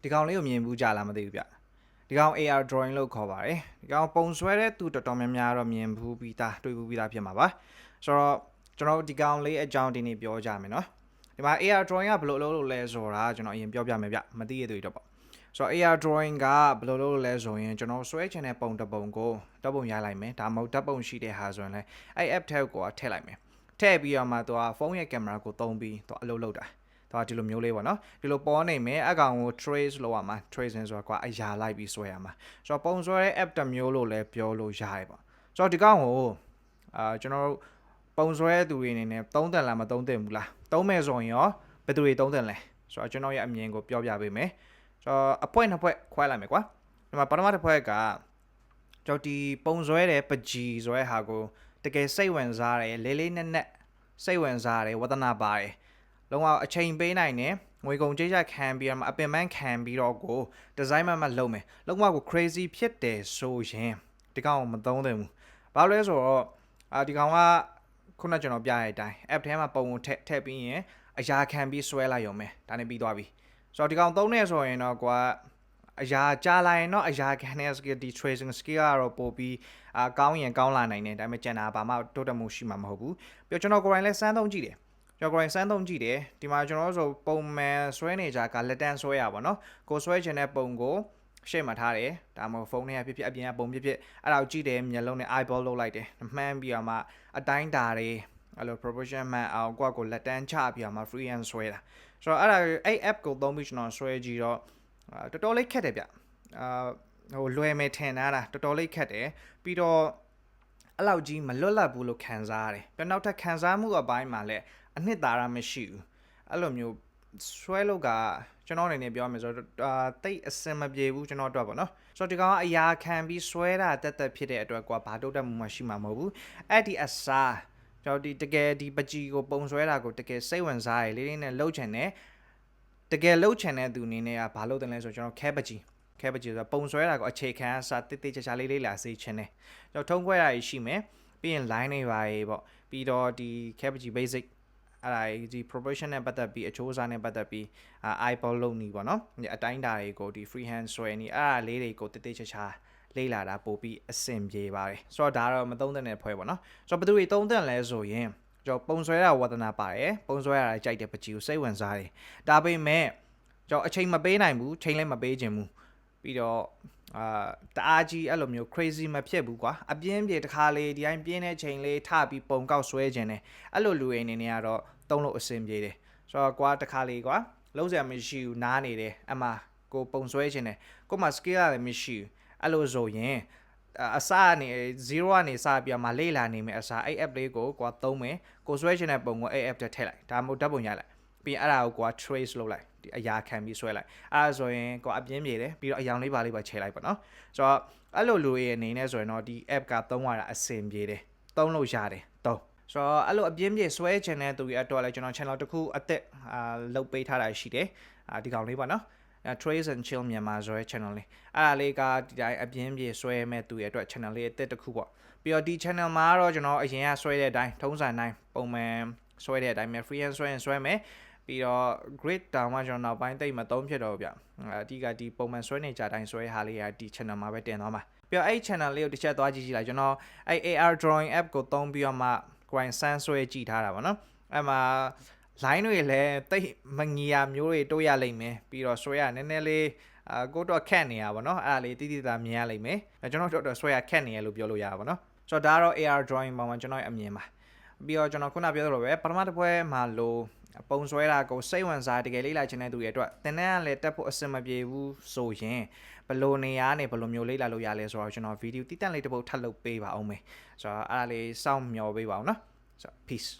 ဒီကောင်လေးကိုမြင်ဘူးကြလားမသိဘူးဗျဒီကောင် AR drawing လို့ခေါ်ပါတယ်ဒီကောင်ပုံဆွဲတဲ့သူတော်တော်များများတော့မြင်ဘူးပြီးသားတွေ့ဘူးပြီးသားဖြစ်မှာပါဆိုတော့ကျွန်တော်ဒီကောင်လေးအကြောင်းဒီနေ့ပြောကြမယ်နော်ဒီမှာ AR drawing ကဘယ်လိုလုပ်လို့လဲဆိုတာကျွန်တော်အရင်ပြောပြမယ်ဗျမသိရသေးတော့ပေါ့ဆိုတော့ AR drawing ကဘယ်လိုလုပ်လို့လဲဆိုရင်ကျွန်တော်ဆွဲချင်တဲ့ပုံတစ်ပုံကိုတပ်ပုံရိုက်လိုက်မယ်ဒါမှမဟုတ်တပ်ပုံရှိတဲ့ဟာဆိုရင်လည်းအဲ့ app ထဲကိုထည့်လိုက်မယ်ထည့်ပြီးတော့မှသူကဖုန်းရဲ့ကင်မရာကိုသုံးပြီးသူအလုပ်လုပ်တာတော့ဒီလိုမျိုးလေးပေါ့နော်ဒီလိုပေါ်နေမယ်အကောင်ကို trace လုပ်ရမှာ tracing ဆိုတာကအရာလိုက်ပြီးဆွဲရမှာဆိုတော့ပုံဆွဲတဲ့ app တစ်မျိုးလို့လည်းပြောလို့ရတယ်ပေါ့ဆိုတော့ဒီကောင်ကိုကျွန်တော်တို့ပုံဆွဲသူတွေအနေနဲ့သုံးတယ်လားမသုံးသင့်ဘူးလားသုံးမယ်ဆိုရင်ရောဘယ်သူတွေသုံးသင့်လဲဆိုတော့ကျွန်တော်ရဲ့အမြင်ကိုပြောပြပေးမယ်ဆိုတော့အဖွဲနှစ်ဖွဲခွဲလိုက်မယ်ကွာဒီမှာပထမတစ်ဖွဲကကျွန်တော်ဒီပုံဆွဲတဲ့ပကြီးဆိုတဲ့ဟာကိုတကယ်စိတ်ဝင်စားတယ်လေးလေးနက်နက်စိတ်ဝင်စားတယ်ဝသနာပါတယ်လုံးဝအချိန်ပေးနိုင်တယ်ငွေကုန်ကြေးကျခံပြီးတော့အပင်ပန်းခံပြီးတော့ကိုဒီဇိုင်းမှလုပ်မယ်လုံးဝကို crazy ဖြစ်တယ်ဆိုရင်ဒီကောင်မသုံးသင့်ဘူးဘာလို့လဲဆိုတော့ဒီကောင်ကခုနကျွန်တော်ပြရတဲ့အတိုင်း app ထဲမှာပုံကိုထည့်ပြီးရင်အရာခံပြီးဆွဲလိုက်ရုံပဲဒါနဲ့ပြီးသွားပြီဆိုတော့ဒီကောင်သုံးနေဆိုရင်တော့ကွာအရာကြားလိုက်ရင်တော့အရာခံတဲ့ skill ဒီ tracing skill ကတော့ပို့ပြီးကောင်းရင်ကောင်းလာနိုင်တယ်ဒါပေမဲ့ကျန်တာဘာမှတိုးတက်မှုရှိမှာမဟုတ်ဘူးပြီးတော့ကျွန်တော်ကိုယ်တိုင်လည်းစမ်းသုံးကြည့်တယ်ကျွန်တော်ကိုယ်တိုင်စမ်းသုံးကြည့်တယ်ဒီမှာကျွန်တော်ဆိုပုံမှန်ဆွဲနေကြကလက်တန်းဆွဲရပါတော့ကိုဆွဲချင်တဲ့ပုံကိုရှေ့မှာထားတယ်ဒါမှမဟုတ်ဖုန်းထဲကဖြစ်ဖြစ်အပြင်ကပုံဖြစ်ဖြစ်အဲ့ဒါကိုကြည့်တယ်မျက်လုံးနဲ့ eyeball လုပ်လိုက်တယ်မှန်းပြီးတော့မှအတိုင်းတာတွေအဲ့လို proportion မှန်အောင်ကိုလက်တန်းချပြီးတော့မှ free hand ဆွဲတာဆိုတော့အဲ့ app ကိုသုံးပြီးကျွန်တော်ဆွဲကြည့်တော့တော်တော်လေးခက်တယ်ဗျဟိုလွယ်မယ်ထင်တာတော်တော်လေးခက်တယ်ပြီးတော့အဲ့လောက်ကြီးမလွတ်လပ်ဘူးလို့ခံစားရတယ်ပြီးနောက်ထပ်ခံစားမှုအပိုင်းမှာလည်းအနှစ်သာရမရှိဘူးအဲ့လိုမျိုးဆွဲလို့ကကျွန်တော်အနေနဲ့ပြောရမယ်ဆိုတော့တိတ်အစင်မပြေဘူးကျွန်တော်အတွက်ပေါ့နော်ဆိုတော့ဒီကောင်ကအရာခံပြီးဆွဲတာတက်တက်ဖြစ်တဲ့အတွက်ကွာဘာတိုးတက်မှုမှရှိမှာမဟုတ်ဘူးအဲ့ဒီအစားကျွန်တော်ဒီတကယ်ဒီပကြီးကိုပုံဆွဲတာကိုတကယ်စိတ်ဝင်စားရလေးလေးနဲ့လှုပ်ချင်တယ်တကယ်လှုပ်ချင်တဲ့သူအနေနဲ့ကဘာလုပ်တယ်လဲဆိုကျွန်တော်ခဲပကြီးဆိုပုံဆွဲတာကိုအခြေခံအစားတိတ်တိတ်ချာချာလေးလာစေချင်တယ်ကျွန်တော်ထုံးခွဲတာရှိမယ်ပြီးရင် line တွေပါရေပေါ့ပြီးတော့ဒီခဲပကြီး basic အဲ့ဒါဒီ proportion နဲ့ပတ်သက်ပြီးအချိုးအစားနဲ့ပတ်သက်ပြီးeyeball လုံးနေပေါ့နော်အတိုင်းတာတွေကိုဒီ free hand ဆွဲနေအဲ့ဒါလေးတွေကိုတိတ်တိတ်ချာချာလေးလာတာပို့ပြီးအဆင်ပြေပါတယ်ဆိုတော့ဒါတော့မသုံးတဲ့ဖွဲပေါ့နော်ဆိုတော့ဘယ်သူတွေသုံးတဲ့လဲဆိုရင်ကျွန်တော်ပုံဆွဲတာဝသနာပါတယ်ပုံဆွဲရတာကြိုက်တဲ့ပကြီးကိုစိတ်ဝင်စားတယ်ဒါပေမဲ့ကျွန်တော်အချိန်မပေးနိုင်ဘူးချိန်လည်းမပေးခြင်းဘူးပြီးတော့တအားကြီးအဲ့လိုမျိုး crazy မဖြစ်ဘူးကွာအပြင်းပြေတစ်ခါလေဒီတိုင်းပြင်းတဲ့ချိန်လေးထပြီးပုံကောက်ဆွဲခြင်းတယ်အဲ့လိုလူရင်းနေနေကတော့သုံးလို့အဆင်ပြေတယ်ဆိုတော့ကွာတစ်ခါလေကွာလုံးစရာမရှိဘူးနားနေတယ်အမှကိုပုံဆွဲခြင်းတယ်ကိုမှ skill လည်းမရှိဘူးအဲ့လိုဆိုရင်အစကနေ0ကနေစပြီးမှလေ့လာနေမယ်အစားအဲ့ app လေးကိုကွာသုံးမယ်ကိုဆွဲခြင်းတဲ့ပုံကိုအဲ့ app ထဲထည့်လိုက်ဒါမှမဟုတ်ဓာတ်ပုံရိုက်လိုက်ပြီးအဲ့ဒါကိုကွာ trace လုပ်လိုက်ဒီအရာခံပြီးဆွဲလိုက်အဲ့ဒါဆိုရင်ကွာအပြင်းပြေတယ်ပြီးတော့အယောင်လေးပါလေးပါချဲလိုက်ပါနော်ဆိုတော့အဲ့လိုလူရဲ့အနေနဲ့ဆိုရင်တော့ဒီ app ကသုံးရတာအဆင်ပြေတယ်သုံးလို့ရတယ်သုံးဆိုတော့အဲ့လိုအပြင်းပြေဆွဲချင်တဲ့သူတွေအတွက်လည်းကျွန်တော် channel တစ်ခုအသက်လုပ်ပေးထားတာရှိတယ်ဒီကောင်လေးပါနော်Trace and Chill မြန်မာဆိုတဲ့ channel လေးအဲ့ဒါလေးကဒီတိုင်းအပြင်းပြေဆွဲမဲ့သူရဲ့အတွက် channel လေးအသက်တစ်ခုပေါ့ပြီးတော့ဒီ channel မှာတော့ကျွန်တော်အရင်ကဆွဲတဲ့အတိုင်းထုံးစံတိုင်းပုံမှန်ဆွဲတဲ့အတိုင်းပဲ free hand ဆွဲရင်ဆွဲမယ်ပြီးတော့ grid တောင်မှကျွန်တော်နောက်ပိုင်းတိတ်မသုံးဖြစ်တော့ဘူးဗျအဓိကဒီပုံမှန်ဆွဲနေကြတိုင်းဆွဲဟာလေးကဒီ channel မှာပဲတင်သွားမှာပြီးတော့အဲ့ channel လေးကိုတစ်ချက်သွားကြည့်လိုက်ကျွန်တော်အဲ့ AR drawing app ကိုသုံးပြီးတော့မှ grind sand ဆွဲကြည့်ထားတာပေါ့နော်အဲ့မှာ line တွေလည်းတိတ်မငီယာမျိုးတွေတိုးရလိမ့်မယ်ပြီးတော့ဆွဲရနည်းနည်းလေးကိုတော့ခက်နေရပါတော့အဲ့ဒါလေးတိတိကျမြင်ရလိမ့်မယ်ကျွန်တော်တော့ဆွဲရခက်နေရလို့ပြောလို့ရပါတော့ဆိုတော့ဒါတော့ AR drawing ပုံမှာကျွန်တော်အမြင်ပါပြီးတော့ကျွန်တော်ခုနပြောသလိုပဲပထမတစ်ပွဲမှာလို့ပုံဆွဲတာကိုစိတ်ဝင်စားတကယ်လေးလာချင်တဲ့သူတွေအတွက်တင်တဲ့ကလည်းတက်ဖို့အဆင်မပြေဘူးဆိုရင်ဘယ်လိုနေရာနဲ့ဘယ်လိုမျိုးလေးလာလို့ရလဲဆိုတော့ကျွန်တော်ဗီဒီယိုတိတက်လေးတစ်ပုတ်ထပ်လုပ်ပေးပါအောင်မယ်ဆိုတော့အဲ့ဒါလေးစောင့်မျှော်ပေးပါအောင်နော်ဆိုတော့ peace